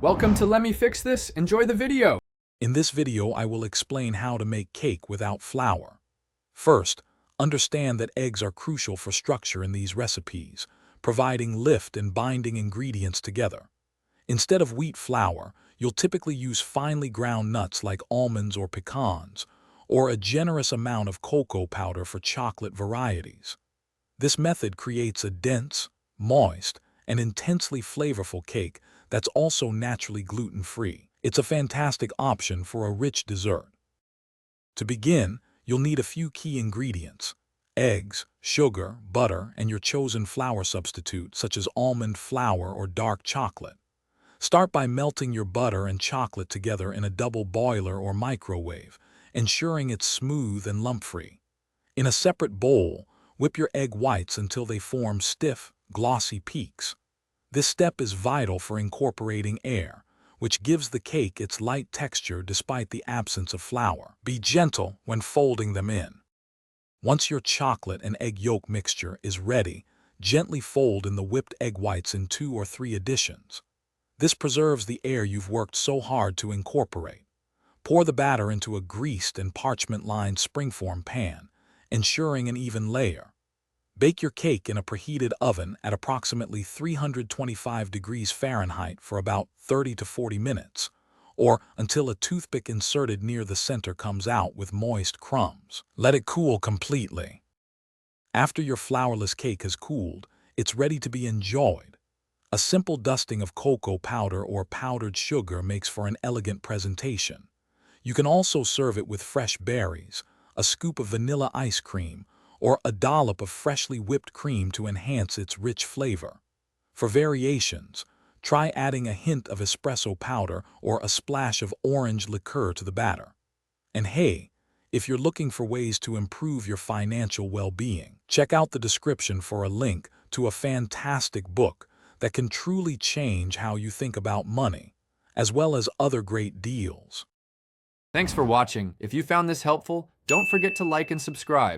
Welcome to Let Me Fix This. Enjoy the video. In this video, I will explain how to make cake without flour. First, understand that eggs are crucial for structure in these recipes, providing lift and binding ingredients together. Instead of wheat flour, you'll typically use finely ground nuts like almonds or pecans, or a generous amount of cocoa powder for chocolate varieties. This method creates a dense, moist, and intensely flavorful cake that's also naturally gluten-free. It's a fantastic option for a rich dessert. To begin, you'll need a few key ingredients: eggs, sugar, butter, and your chosen flour substitute, such as almond flour or dark chocolate. Start by melting your butter and chocolate together in a double boiler or microwave, ensuring it's smooth and lump-free. In a separate bowl, whip your egg whites until they form stiff, glossy peaks. This step is vital for incorporating air, which gives the cake its light texture despite the absence of flour. Be gentle when folding them in. Once your chocolate and egg yolk mixture is ready, gently fold in the whipped egg whites in 2 or 3 additions. This preserves the air you've worked so hard to incorporate. Pour the batter into a greased and parchment-lined springform pan, ensuring an even layer. Bake your cake in a preheated oven at approximately 325 degrees Fahrenheit for about 30 to 40 minutes, or until a toothpick inserted near the center comes out with moist crumbs. Let it cool completely. After your flourless cake has cooled, it's ready to be enjoyed. A simple dusting of cocoa powder or powdered sugar makes for an elegant presentation. You can also serve it with fresh berries, a scoop of vanilla ice cream, or a dollop of freshly whipped cream to enhance its rich flavor. For variations, try adding a hint of espresso powder or a splash of orange liqueur to the batter. And hey, if you're looking for ways to improve your financial well-being, check out the description for a link to a fantastic book that can truly change how you think about money, as well as other great deals. Thanks for watching. If you found this helpful, don't forget to like and subscribe.